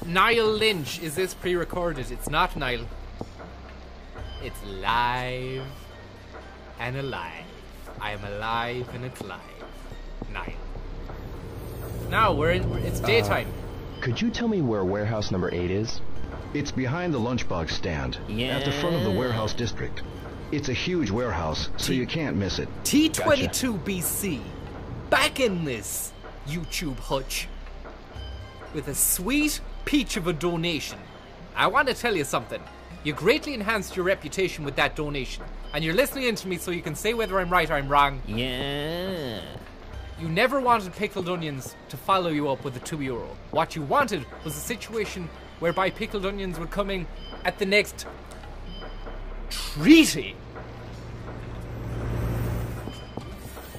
Niall Lynch, is this pre-recorded? It's not Niall. It's live and alive. I am alive and it's live. Niall. Now it's daytime. Could you tell me where warehouse number 8 is? It's behind the lunchbox stand, at the front of the warehouse district. It's a huge warehouse, so you can't miss it. T22 BC. Back in this, YouTube hutch. With a sweet peach of a donation. I want to tell you something. You greatly enhanced your reputation with that donation. And you're listening in to me so you can say whether I'm right or I'm wrong. Yeah. You never wanted Pickled Onions to follow you up with a €2. What you wanted was a situation whereby Pickled Onions would come in at the next treaty.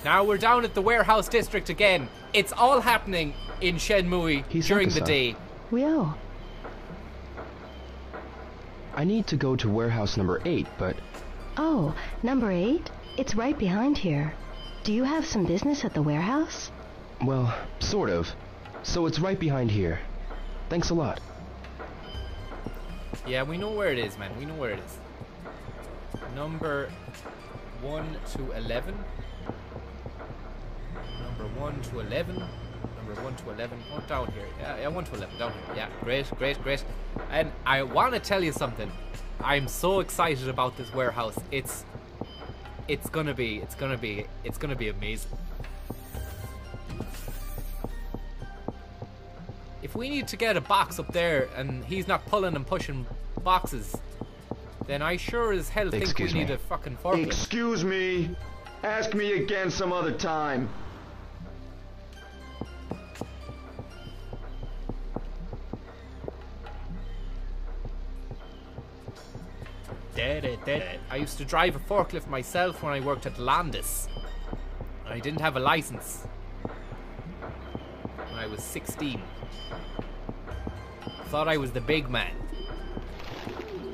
Now we're down at the warehouse district again. It's all happening in Shenmue during the day. Well, I need to go to warehouse number 8, but... Oh, number 8? It's right behind here. Do you have some business at the warehouse? Well, sort of. So it's right behind here. Thanks a lot. Yeah, we know where it is, man. We know where it is. Number 1 to 11. Number 1 to 11. Number 1 to 11. Oh, down here. Yeah, 1 to 11. Down here. Yeah, great, great, great. And I want to tell you something. I'm so excited about this warehouse. It's gonna be amazing. If we need to get a box up there and he's not pulling and pushing boxes, then I sure as hell think we need a fucking forklift. Excuse me. Ask me again some other time. I used to drive a forklift myself when I worked at Landis. I didn't have a license when I was 16. Thought I was the big man.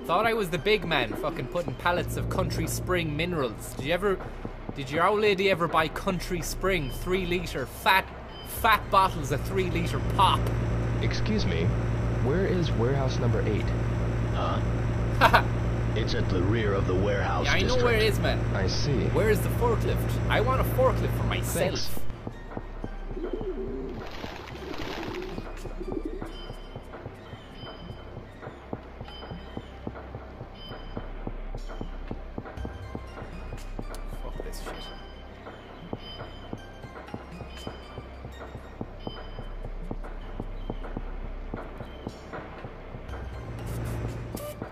Thought I was the big man fucking putting pallets of Country Spring minerals. Did your old lady ever buy Country Spring 3 litre fat bottles of 3 litre pop? Excuse me, where is warehouse number 8? Huh? Haha. It's at the rear of the warehouse Yeah, I know district. where it is, man. I see. Where is the forklift? I want a forklift for myself. Thanks. Fuck this shit.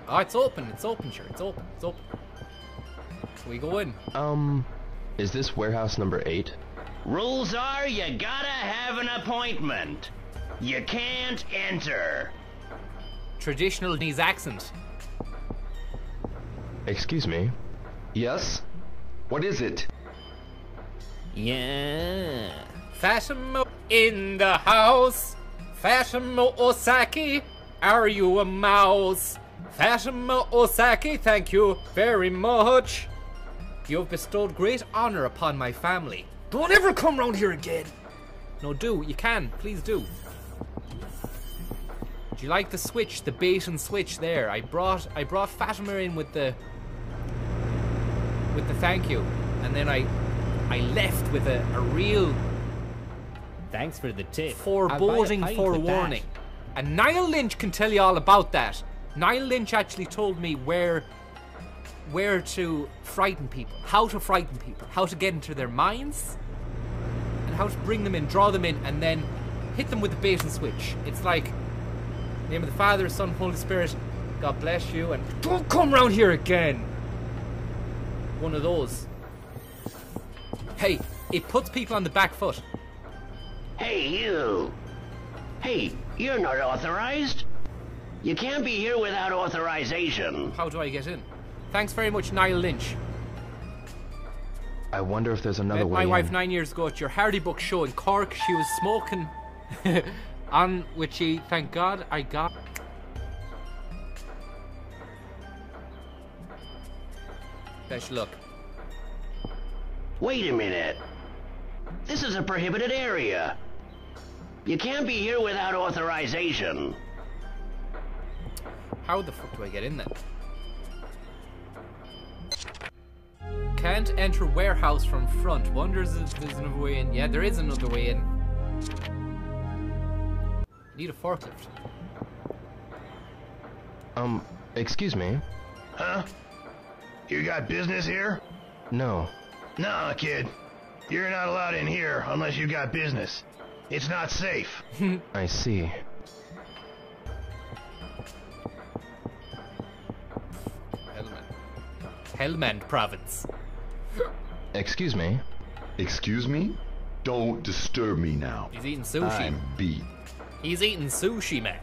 Oh, it's open, sure, it's open. Can we go in? Is this warehouse number 8? Rules are you gotta have an appointment. You can't enter. Traditional Lebanese accent. Excuse me. Yes? What is it? Yeah. Fatima in the house. Fatima Osaki, are you a mouse? Fatima Osaki, thank you very much. You have bestowed great honor upon my family. Don't ever come round here again. No, do. You can. Please do. Do you like the switch? The bait and switch there. I brought Fatima in with the thank you. And then I left with a real Thanks for the tip. foreboding forewarning. And Niall Lynch can tell you all about that. Niall Lynch actually told me where to frighten people, how to frighten people, how to get into their minds, and how to bring them in, draw them in, and then hit them with the bait and switch. It's like, name of the Father, Son, Holy Spirit, God bless you, and don't come round here again. One of those. Hey, it puts people on the back foot. Hey, you. Hey, you're not authorized. You can't be here without authorization. How do I get in? Thanks very much, Niall Lynch. I wonder if there's another Met way my wife in. 9 years ago at your Hardy Book show in Cork. She was smoking on which she, thank God, I got. Best luck. Wait a minute. This is a prohibited area. You can't be here without authorization. How the fuck do I get in then? Can't enter warehouse from front. Wonders if there's another way in. Yeah, there is another way in. Need a forklift. Excuse me? Huh? You got business here? No. Nah, kid. You're not allowed in here unless you got business. It's not safe. I see. Helmand province. Excuse me? Excuse me? Don't disturb me now. He's eating sushi. I'm beat. He's eating sushi, man.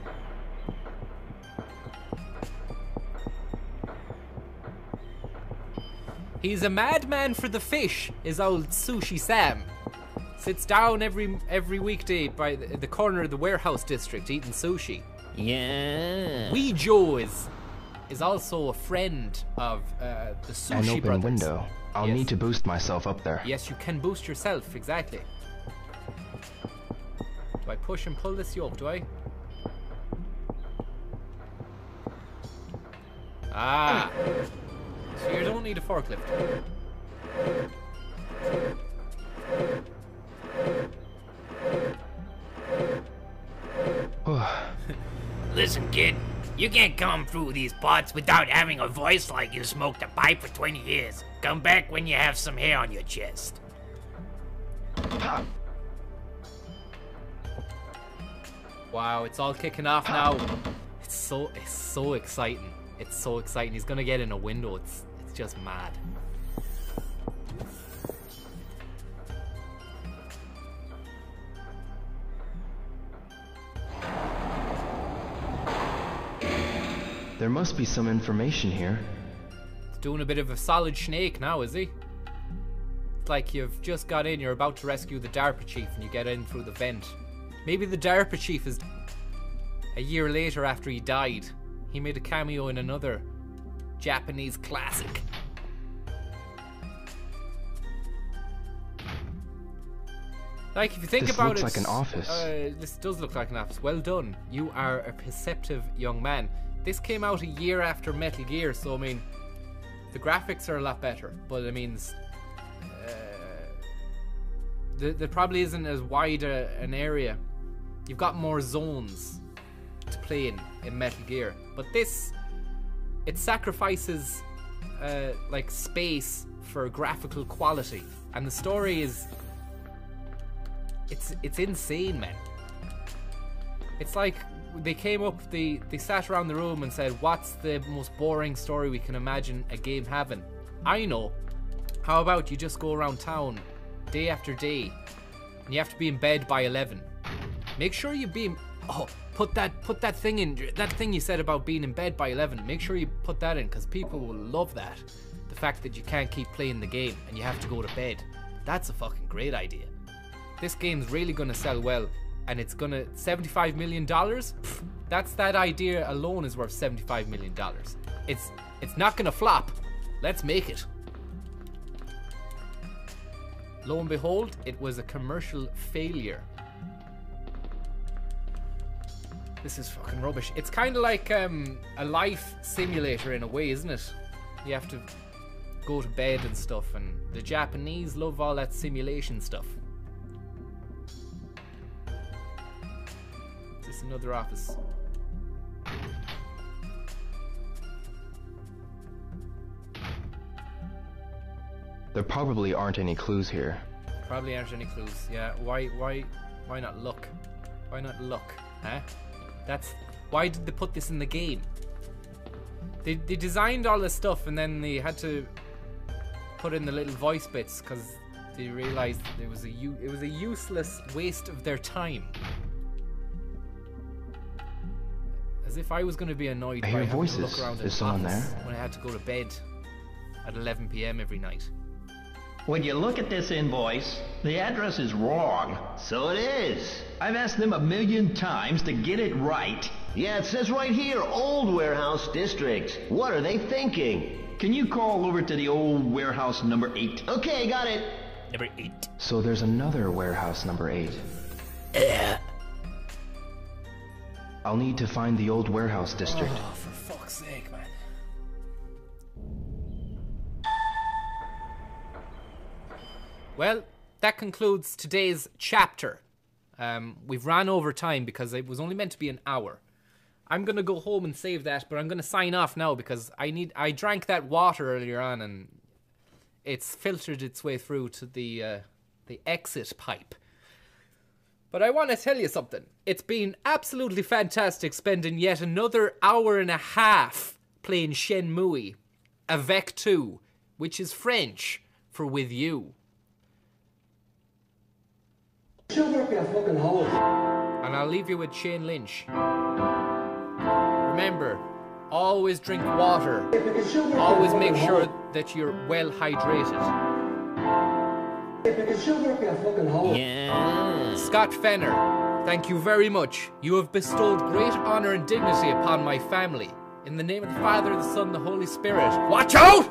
He's a madman for the fish, is old Sushi Sam. Sits down every weekday by the corner of the warehouse district eating sushi. Yeah. Wee Joe is also a friend of the Sushi An open Brothers. window. I'll Yes. need to boost myself up there. Yes, you can boost yourself, exactly. Do I push and pull this yoke, do I? Ah. So you don't need a forklift. Listen, kid. You can't come through these parts without having a voice like you smoked a pipe for 20 years. Come back when you have some hair on your chest. Wow, it's all kicking off now. It's so exciting. It's so exciting. He's gonna get in a window. It's just mad. There must be some information here. He's doing a bit of a solid snake now, is he? It's like you've just got in, you're about to rescue the DARPA chief and you get in through the vent. Maybe the DARPA chief is a year later after he died. He made a cameo in another Japanese classic. Like, if you think This about looks it, like an office. This does look like an office. Well done. You are a perceptive young man. This came out a year after Metal Gear, so I mean, the graphics are a lot better. But I mean, there probably isn't as wide an area. You've got more zones to play in Metal Gear. But this, it sacrifices like space for graphical quality, and the story is. It's insane, man. It's like they came up, they sat around the room and said, what's the most boring story we can imagine a game having? I know. How about you just go around town day after day and you have to be in bed by 11. Make sure you be put that thing in, that thing you said about being in bed by 11. Make sure you put that in, because people will love that. The fact that you can't keep playing the game and you have to go to bed. That's a fucking great idea. This game's really gonna sell well, and it's gonna $75 million. That idea alone is worth $75 million. It's not gonna flop. Let's make it. Lo and behold, it was a commercial failure. This is fucking rubbish. It's kind of like a life simulator in a way, isn't it? You have to go to bed and stuff, and the Japanese love all that simulation stuff. Is this another office? There probably aren't any clues here. Probably aren't any clues. Yeah, why not look? Why not look? Huh? Why did they put this in the game? They designed all this stuff and then they had to put in the little voice bits because they realized it was a useless waste of their time. As if I was going to be annoyed I by hear having to voices. look around Is an someone office there? when I had to go to bed at 11 p.m. every night. When you look at this invoice, the address is wrong. So it is. I've asked them 1,000,000 times to get it right. Yeah, it says right here, Old Warehouse District. What are they thinking? Can you call over to the old warehouse number 8? Okay, got it. Number 8. So there's another warehouse number 8. I'll need to find the old warehouse district. Oh, for fuck's sake, man. Well, that concludes today's chapter. We've ran over time because it was only meant to be an hour. I'm going to go home and save that, but I'm going to sign off now because I drank that water earlier on and it's filtered its way through to the exit pipe. But I want to tell you something. It's been absolutely fantastic spending yet another hour and a half playing Shenmue, Avec 2, which is French for with you. And I'll leave you with Shane Lynch. Remember, always drink water. Always make sure that you're well hydrated. Yeah. Scott Fenner, thank you very much. You have bestowed great honor and dignity upon my family. In the name of the Father, the Son, the Holy Spirit. Watch out!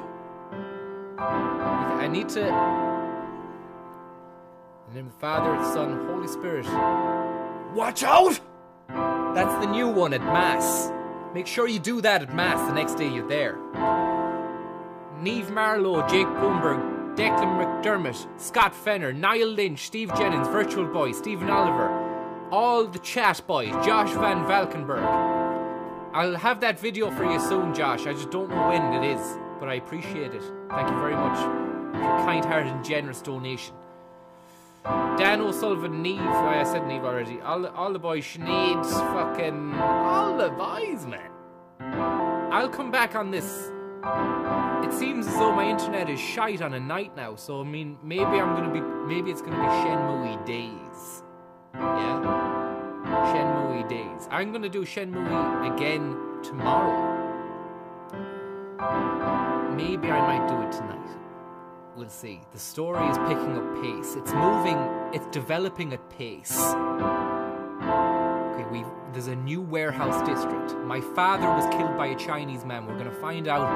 I need to... In the name of the Father, the Son, the Holy Spirit. Watch out! That's the new one at Mass. Make sure you do that at Mass the next day you're there. Neve Marlowe, Jake Bloomberg, Declan McDermott, Scott Fenner, Niall Lynch, Steve Jennings, Virtual Boy, Stephen Oliver, all the chat boys, Josh Van Valkenburg. I'll have that video for you soon, Josh. I just don't know when it is, but I appreciate it. Thank you very much for your kind-hearted and generous donation. Dan O'Sullivan, Neve, I said Neve already. All the boys, Sinead, fucking all the boys, man. I'll come back on this. It seems as though my internet is shite on a night now, so I mean, maybe it's gonna be Shenmue days. Yeah? Shenmue days. I'm gonna do Shenmue again tomorrow. Maybe I might do it tonight. We'll see. The story is picking up pace. It's moving, it's developing at pace. Okay, there's a new warehouse district. My father was killed by a Chinese man. We're gonna find out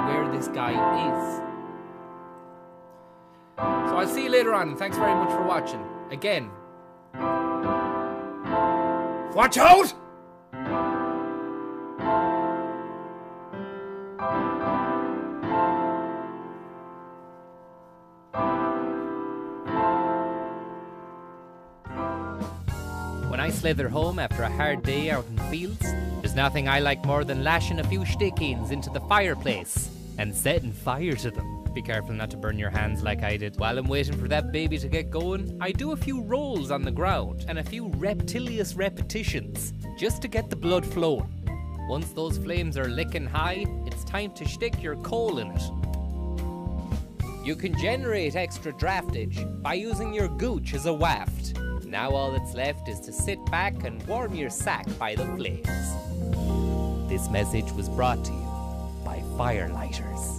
where this guy is. So I'll see you later on, and thanks very much for watching. Again. Watch out! When I slither home after a hard day out in the fields, there's nothing I like more than lashing a few stick-ins into the fireplace and setting fire to them. Be careful not to burn your hands like I did. While I'm waiting for that baby to get going, I do a few rolls on the ground and a few reptilious repetitions just to get the blood flowing. Once those flames are licking high, it's time to stick your coal in it. You can generate extra draftage by using your gooch as a waft. Now all that's left is to sit back and warm your sack by the flames. This message was brought to you by Firelighters.